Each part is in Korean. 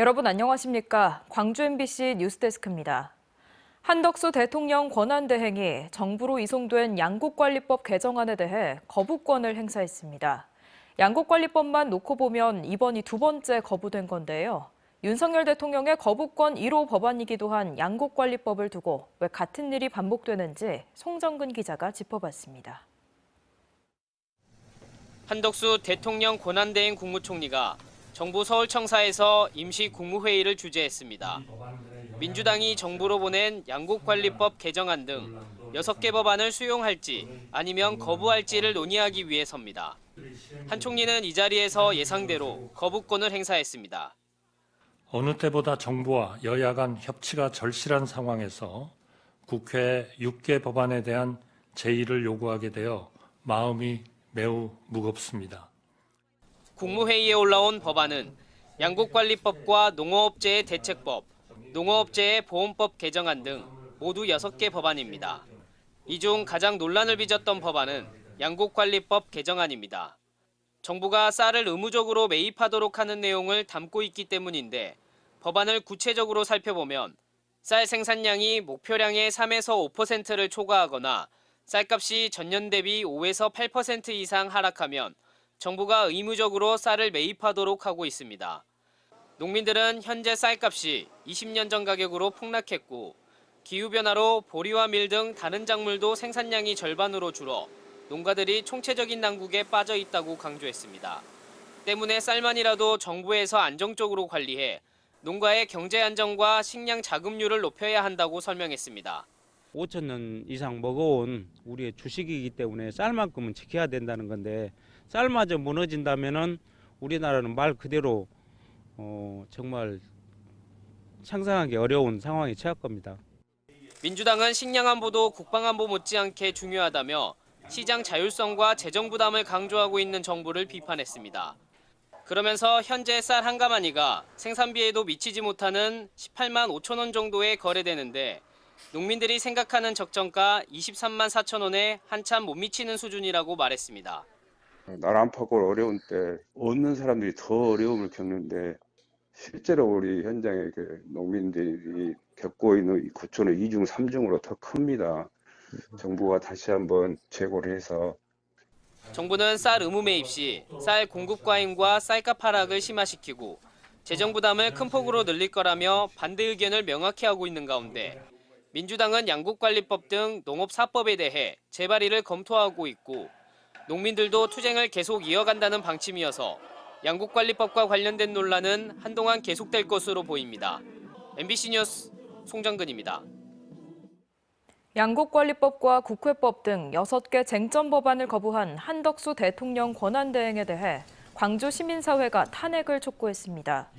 여러분 안녕하십니까? 광주 MBC 뉴스데스크입니다. 한덕수 대통령 권한대행이 정부로 이송된 양국관리법 개정안에 대해 거부권을 행사했습니다. 양국관리법만 놓고 보면 이번이 두 번째 거부된 건데요. 윤석열 대통령의 거부권 1호 법안이기도 한 양국관리법을 두고 왜 같은 일이 반복되는지 송정근 기자가 짚어봤습니다. 한덕수 대통령 권한대행 국무총리가 정부 서울청사에서 임시 국무회의를 주재했습니다. 민주당이 정부로 보낸 양국관리법 개정안 등 6개 법안을 수용할지 아니면 거부할지를 논의하기 위해서입니다. 한 총리는 이 자리에서 예상대로 거부권을 행사했습니다. 어느 때보다 정부와 여야 간 협치가 절실한 상황에서 국회 6개 법안에 대한 제의를 요구하게 되어 마음이 매우 무겁습니다. 국무회의에 올라온 법안은 양국관리법과 농어업체의 대책법, 농어업체의 보험법 개정안 등 모두 6개 법안입니다. 이 중 가장 논란을 빚었던 법안은 양국관리법 개정안입니다. 정부가 쌀을 의무적으로 매입하도록 하는 내용을 담고 있기 때문인데 법안을 구체적으로 살펴보면 쌀 생산량이 목표량의 3에서 5%를 초과하거나 쌀값이 전년 대비 5에서 8% 이상 하락하면 정부가 의무적으로 쌀을 매입하도록 하고 있습니다. 농민들은 현재 쌀값이 20년 전 가격으로 폭락했고 기후변화로 보리와 밀 등 다른 작물도 생산량이 절반으로 줄어 농가들이 총체적인 난국에 빠져 있다고 강조했습니다. 때문에 쌀만이라도 정부에서 안정적으로 관리해 농가의 경제 안정과 식량 자급률을 높여야 한다고 설명했습니다. 5천 년 이상 먹어온 우리의 주식이기 때문에 쌀만큼은 지켜야 된다는 건데 쌀마저 무너진다면은 우리나라는 말 그대로 정말 상상하기 어려운 상황에 처할 겁니다. 민주당은 식량안보도 국방안보 못지않게 중요하다며 시장 자율성과 재정 부담을 강조하고 있는 정부를 비판했습니다. 그러면서 현재 쌀 한 가마니가 생산비에도 미치지 못하는 18만 5천 원 정도에 거래되는데 농민들이 생각하는 적정가 23만 4천 원에 한참 못 미치는 수준이라고 말했습니다. 나라 안팎으로 어려운 때 얻는 사람들이 더 어려움을 겪는데 실제로 우리 현장의 농민들이 겪고 있는 이 고초는 2중, 3중으로 더 큽니다. 정부가 다시 한번 재고를 해서 정부는 쌀 의무 매입 시 쌀 공급 과잉과 쌀값 하락을 심화시키고 재정 부담을 큰 폭으로 늘릴 거라며 반대 의견을 명확히 하고 있는 가운데 민주당은 양국관리법 등 농업사법에 대해 재발의를 검토하고 있고 농민들도 투쟁을 계속 이어간다는 방침이어서 양국관리법과 관련된 논란은 한동안 계속될 것으로 보입니다. MBC 뉴스 송정근입니다. 양국관리법과 국회법 등 6개 쟁점 법안을 거부한 한덕수 대통령 권한대행에 대해 광주 시민사회가 탄핵을 촉구했습니다.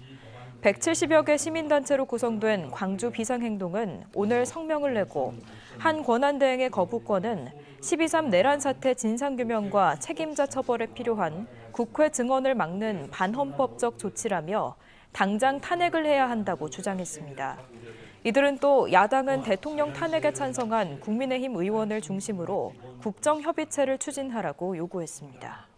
170여 개 시민단체로 구성된 광주 비상행동은 오늘 성명을 내고 한 권한대행의 거부권은 12.3 내란 사태 진상규명과 책임자 처벌에 필요한 국회 증언을 막는 반헌법적 조치라며 당장 탄핵을 해야 한다고 주장했습니다. 이들은 또 야당은 대통령 탄핵에 찬성한 국민의힘 의원을 중심으로 국정협의체를 추진하라고 요구했습니다.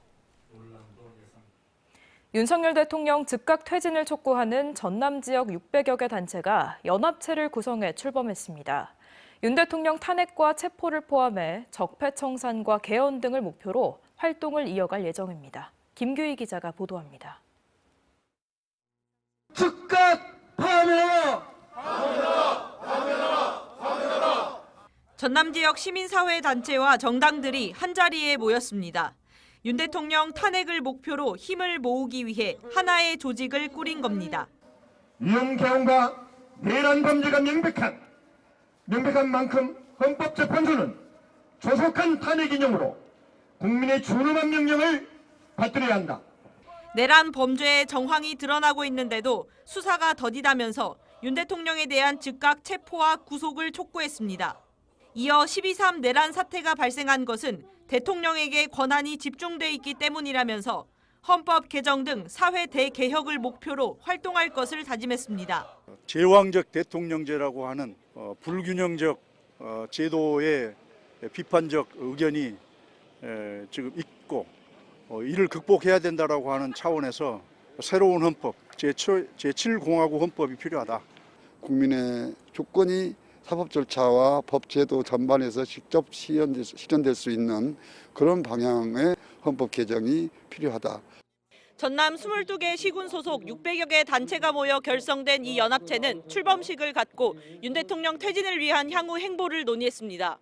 윤석열 대통령 즉각 퇴진을 촉구하는 전남 지역 600여 개 단체가 연합체를 구성해 출범했습니다. 윤 대통령 탄핵과 체포를 포함해 적폐청산과 개헌 등을 목표로 활동을 이어갈 예정입니다. 김규희 기자가 보도합니다. 즉각 파면하라! 전남 지역 시민사회 단체와 정당들이 한자리에 모였습니다. 윤 대통령 탄핵을 목표로 힘을 모으기 위해 하나의 조직을 꾸린 겁니다. 위헌개헌과 내란 범죄가 명백한 만큼 헌법재판소는 조속한 탄핵 기념으로 국민의 준엄한 명령을 받들어야 한다. 내란 범죄의 정황이 드러나고 있는데도 수사가 더디다면서 윤 대통령에 대한 즉각 체포와 구속을 촉구했습니다. 이어 12.3 내란 사태가 발생한 것은 대통령에게 권한이 집중돼 있기 때문이라면서 헌법 개정 등 사회 대개혁을 목표로 활동할 것을 다짐했습니다. 제왕적 대통령제라고 하는 불균형적 제도의 비판적 의견이 지금 있고 이를 극복해야 된다라고 하는 차원에서 새로운 헌법, 제7공화국 헌법이 필요하다. 국민의 주권이 사법 절차와 법 제도 전반에서 직접 실현될 수 있는 그런 방향의 헌법 개정이 필요하다. 전남 22개 시군 소속 600여 개 단체가 모여 결성된 이 연합체는 출범식을 갖고 윤 대통령 퇴진을 위한 향후 행보를 논의했습니다.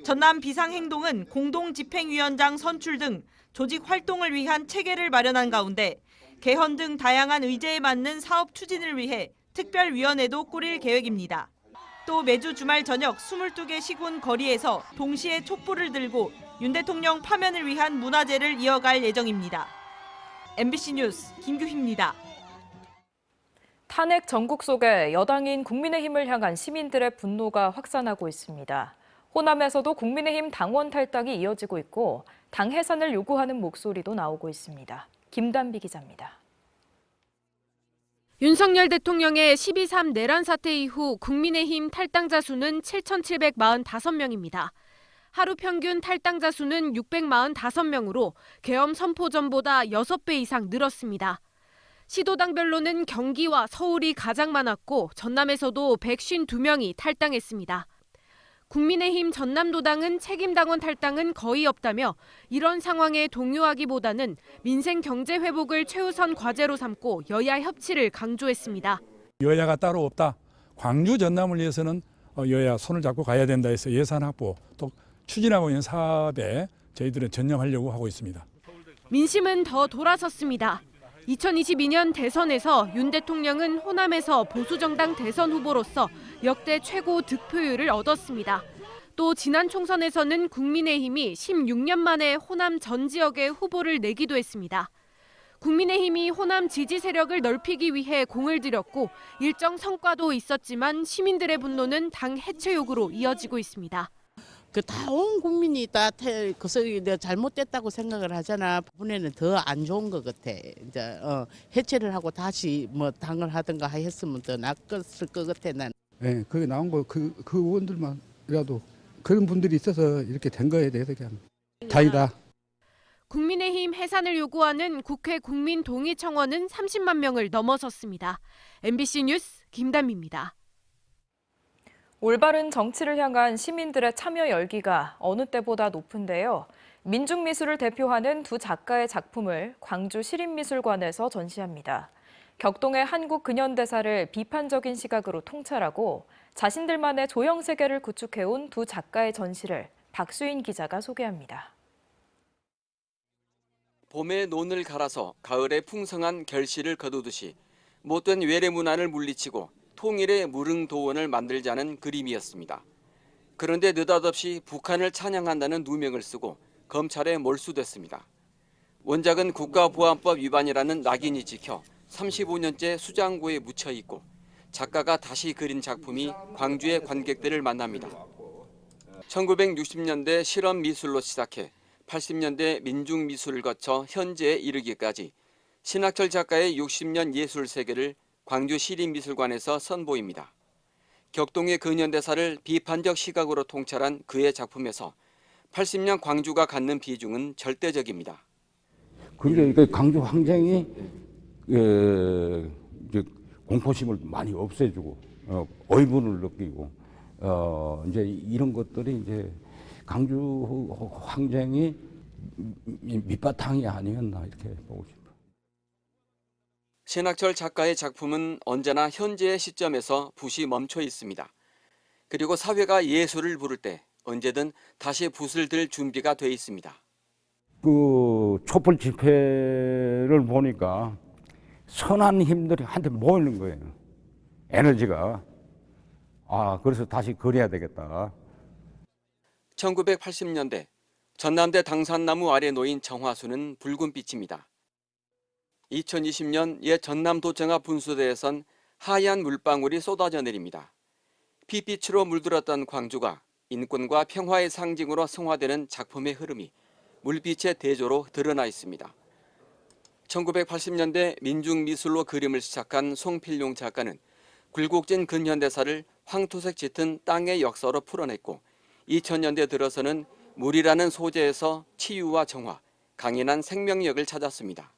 전남 비상행동은 공동집행위원장 선출 등 조직 활동을 위한 체계를 마련한 가운데 개헌 등 다양한 의제에 맞는 사업 추진을 위해 특별위원회도 꾸릴 계획입니다. 또 매주 주말 저녁 22개 시군 거리에서 동시에 촛불을 들고 윤 대통령 파면을 위한 문화제를 이어갈 예정입니다. MBC 뉴스 김규희입니다. 탄핵 전국 속에 여당인 국민의힘을 향한 시민들의 분노가 확산하고 있습니다. 호남에서도 국민의힘 당원 탈당이 이어지고 있고 당 해산을 요구하는 목소리도 나오고 있습니다. 김단비 기자입니다. 윤석열 대통령의 12.3 내란 사태 이후 국민의힘 탈당자 수는 7,745명입니다. 하루 평균 탈당자 수는 645명으로 계엄 선포 전보다 6배 이상 늘었습니다. 시도당별로는 경기와 서울이 가장 많았고 전남에서도 152명이 탈당했습니다. 국민의힘 전남도당은 책임당원 탈당은 거의 없다며 이런 상황에 동요하기보다는 민생 경제 회복을 최우선 과제로 삼고 여야 협치를 강조했습니다. 여야가 따로 없다. 광주 전남을 위해서는 여야 손을 잡고 가야 된다 해서 예산 확보 또 추진하고 있는 사업에 저희들은 전념하려고 하고 있습니다. 민심은 더 돌아섰습니다. 2022년 대선에서 윤 대통령은 호남에서 보수정당 대선 후보로서 역대 최고 득표율을 얻었습니다. 또 지난 총선에서는 국민의힘이 16년 만에 호남 전 지역에 후보를 내기도 했습니다. 국민의힘이 호남 지지 세력을 넓히기 위해 공을 들였고 일정 성과도 있었지만 시민들의 분노는 당 해체 요구로 이어지고 있습니다. 다 온 국민이 다 내가 잘못됐다고 생각을 하잖아. 이번에는 더 안 좋은 것 같아. 이제 해체를 하고 다시 뭐 당을 하든가 했으면 더 낫겠을 것 같아 난. 네, 그게 나온 거 그 의원들만이라도 그런 분들이 있어서 이렇게 된 거에 대해서 그냥 다행이다. 국민의힘 해산을 요구하는 국회 국민동의청원은 30만 명을 넘어섰습니다. MBC 뉴스 김단비입니다. 올바른 정치를 향한 시민들의 참여 열기가 어느 때보다 높은데요. 민중미술을 대표하는 두 작가의 작품을 광주 시립미술관에서 전시합니다. 격동의 한국 근현대사를 비판적인 시각으로 통찰하고 자신들만의 조형 세계를 구축해온 두 작가의 전시를 박수인 기자가 소개합니다. 봄에 논을 갈아서 가을에 풍성한 결실을 거두듯이 못된 외래 문화를 물리치고 통일의 무릉도원을 만들자는 그림이었습니다. 그런데 느닷없이 북한을 찬양한다는 누명을 쓰고 검찰에 몰수됐습니다. 원작은 국가보안법 위반이라는 낙인이 찍혀 35년째 수장고에 묻혀 있고 작가가 다시 그린 작품이 광주의 관객들을 만납니다. 1960년대 실험 미술로 시작해 80년대 민중미술을 거쳐 현재에 이르기까지 신학철 작가의 60년 예술 세계를 광주 시립미술관에서 선보입니다. 격동의 근현대사를 비판적 시각으로 통찰한 그의 작품에서 80년 광주가 갖는 비중은 절대적입니다. 그러니까 광주 항쟁이 이제 공포심을 많이 없애주고 의문을 느끼고 이제 이런 것들이 이제 광주 항쟁이 밑바탕이 아니었나 이렇게 보고 싶어요. 신학철 작가의 작품은 언제나 현재의 시점에서 붓이 멈춰 있습니다. 그리고 사회가 예술을 부를 때 언제든 다시 붓을 들 준비가 돼 있습니다. 그 촛불 집회를 보니까 선한 힘들이 한테 모이는 거예요. 에너지가. 그래서 다시 그려야 되겠다. 1980년대 전남대 당산나무 아래 놓인 정화수는 붉은 빛입니다. 2020년 옛 전남도청아 분수대에선 하얀 물방울이 쏟아져 내립니다. 핏빛으로 물들었던 광주가 인권과 평화의 상징으로 승화되는 작품의 흐름이 물빛의 대조로 드러나 있습니다. 1980년대 민중미술로 그림을 시작한 송필용 작가는 굴곡진 근현대사를 황토색 짙은 땅의 역사로 풀어냈고 2000년대 들어서는 물이라는 소재에서 치유와 정화, 강인한 생명력을 찾았습니다.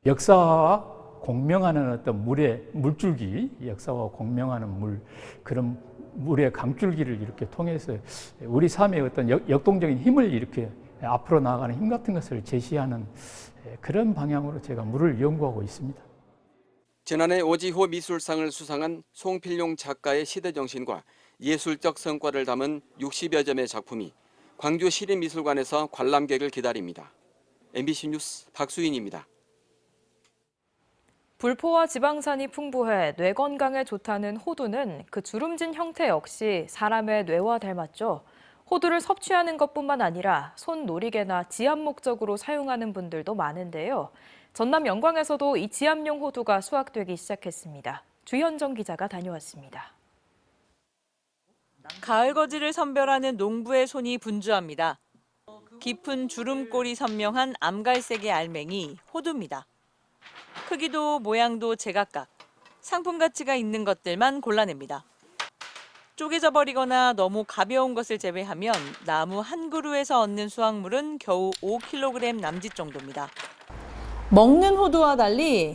역사와 공명하는 어떤 물줄기, 역사와 공명하는 그런 물의 강줄기를 이렇게 통해서 우리 삶의 어떤 역동적인 힘을 이렇게 앞으로 나아가는 힘 같은 것을 제시하는 그런 방향으로 제가 물을 연구하고 있습니다. 지난해 오지호 미술상을 수상한 송필용 작가의 시대정신과 예술적 성과를 담은 60여 점의 작품이 광주시립미술관에서 관람객을 기다립니다. MBC 뉴스 박수인입니다. 불포와 지방산이 풍부해 뇌 건강에 좋다는 호두는 그 주름진 형태 역시 사람의 뇌와 닮았죠. 호두를 섭취하는 것뿐만 아니라 손놀이개나 지압 목적으로 사용하는 분들도 많은데요. 전남 영광에서도 이 지압용 호두가 수확되기 시작했습니다. 주현정 기자가 다녀왔습니다. 가을 거지를 선별하는 농부의 손이 분주합니다. 깊은 주름골이 선명한 암갈색의 알맹이 호두입니다. 크기도 모양도 제각각, 상품 가치가 있는 것들만 골라냅니다. 쪼개져 버리거나 너무 가벼운 것을 제외하면 나무 한 그루에서 얻는 수확물은 겨우 5kg 남짓 정도입니다. 먹는 호두와 달리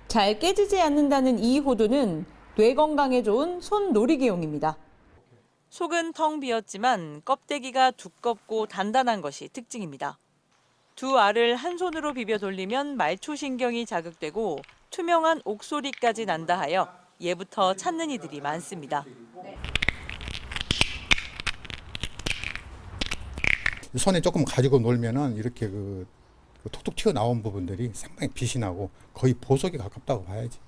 잘 깨지지 않는다는 이 호두는 뇌 건강에 좋은 손놀이개용입니다. 속은 텅 비었지만 껍데기가 두껍고 단단한 것이 특징입니다. 두 알을 한 손으로 비벼 돌리면 말초신경이 자극되고 투명한 옥소리까지 난다 하여 예부터 찾는 이들이 많습니다. 손에 조금 가지고 놀면은 이렇게 그 톡톡 튀어나온 부분들이 상당히 빛이 나고 거의 보석에 가깝다고 봐야지.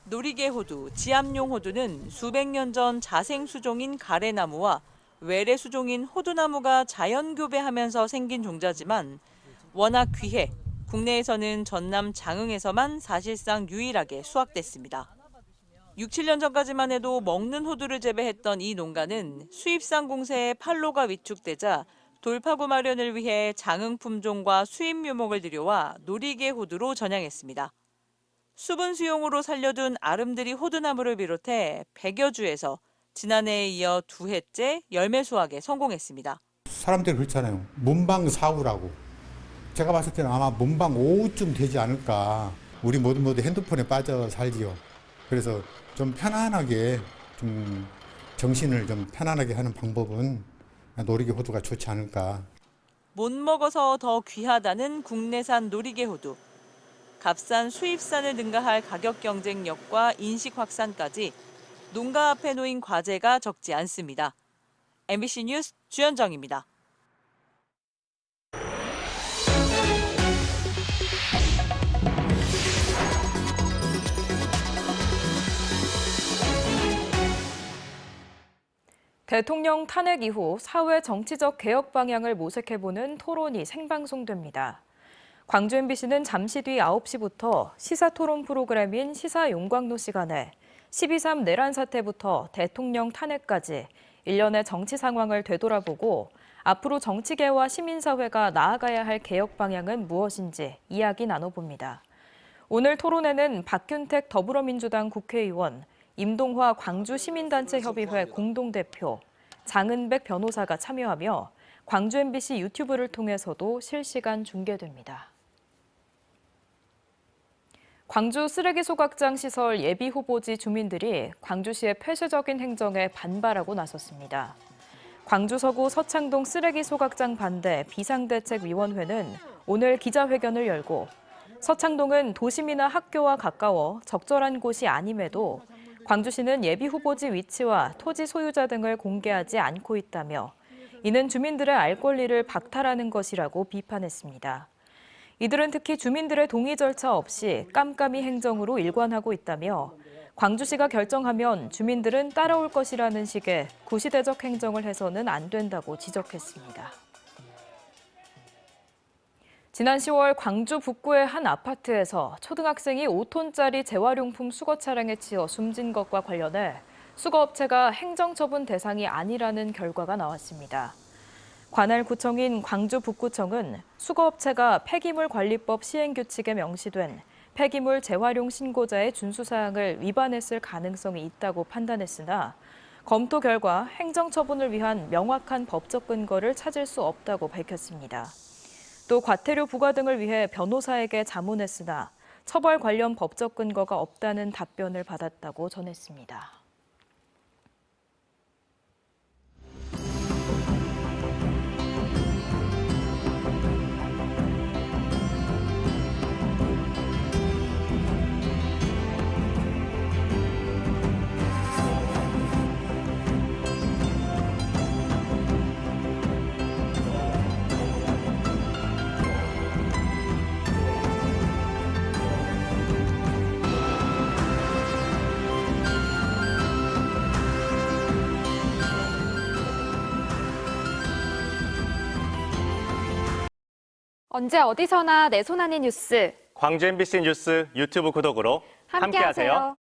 놀이개 호두, 지압용 호두는 수백 년 전 자생 수종인 가래나무와 외래 수종인 호두나무가 자연 교배하면서 생긴 종자지만 워낙 귀해 국내에서는 전남 장흥에서만 사실상 유일하게 수확됐습니다. 6, 7년 전까지만 해도 먹는 호두를 재배했던 이 농가는 수입산 공세에 판로가 위축되자 돌파구 마련을 위해 장흥 품종과 수입 묘목을 들여와 놀이개 호두로 전향했습니다. 수분 수용으로 살려둔 아름드리 호두나무를 비롯해 100여 주에서 지난해에 이어 2해째 열매 수확에 성공했습니다. 사람들이 그렇잖아요. 문방사후라고. 제가 봤을 때는 아마 문방 오후쯤 되지 않을까. 우리 모두 핸드폰에 빠져 살지요. 그래서 좀 편안하게 좀 정신을 좀 편안하게 하는 방법은 놀이개 호두가 좋지 않을까. 못 먹어서 더 귀하다는 국내산 놀이개 호두. 값싼 수입산을 능가할 가격 경쟁력과 인식 확산까지 농가 앞에 놓인 과제가 적지 않습니다. MBC 뉴스 주현정입니다. 대통령 탄핵 이후 사회 정치적 개혁 방향을 모색해보는 토론이 생방송됩니다. 광주 MBC는 잠시 뒤 9시부터 시사토론 프로그램인 시사용광로 시간에 12.3 내란 사태부터 대통령 탄핵까지 일련의 정치 상황을 되돌아보고 앞으로 정치계와 시민사회가 나아가야 할 개혁 방향은 무엇인지 이야기 나눠봅니다. 오늘 토론에는 박균택 더불어민주당 국회의원, 임동화 광주시민단체협의회 공동대표, 장은백 변호사가 참여하며 광주 MBC 유튜브를 통해서도 실시간 중계됩니다. 광주 쓰레기 소각장 시설 예비 후보지 주민들이 광주시의 폐쇄적인 행정에 반발하고 나섰습니다. 광주 서구 서창동 쓰레기 소각장 반대 비상대책위원회는 오늘 기자회견을 열고 서창동은 도심이나 학교와 가까워 적절한 곳이 아님에도 광주시는 예비 후보지 위치와 토지 소유자 등을 공개하지 않고 있다며 이는 주민들의 알 권리를 박탈하는 것이라고 비판했습니다. 이들은 특히 주민들의 동의 절차 없이 깜깜이 행정으로 일관하고 있다며 광주시가 결정하면 주민들은 따라올 것이라는 식의 구시대적 행정을 해서는 안 된다고 지적했습니다. 지난 10월 광주 북구의 한 아파트에서 초등학생이 5톤짜리 재활용품 수거 차량에 치여 숨진 것과 관련해 수거업체가 행정처분 대상이 아니라는 결과가 나왔습니다. 관할 구청인 광주 북구청은 수거업체가 폐기물관리법 시행규칙에 명시된 폐기물 재활용 신고자의 준수사항을 위반했을 가능성이 있다고 판단했으나 검토 결과 행정처분을 위한 명확한 법적 근거를 찾을 수 없다고 밝혔습니다. 또 과태료 부과 등을 위해 변호사에게 자문했으나 처벌 관련 법적 근거가 없다는 답변을 받았다고 전했습니다. 언제 어디서나 내 손 안의 뉴스. 광주 MBC 뉴스 유튜브 구독으로 함께하세요.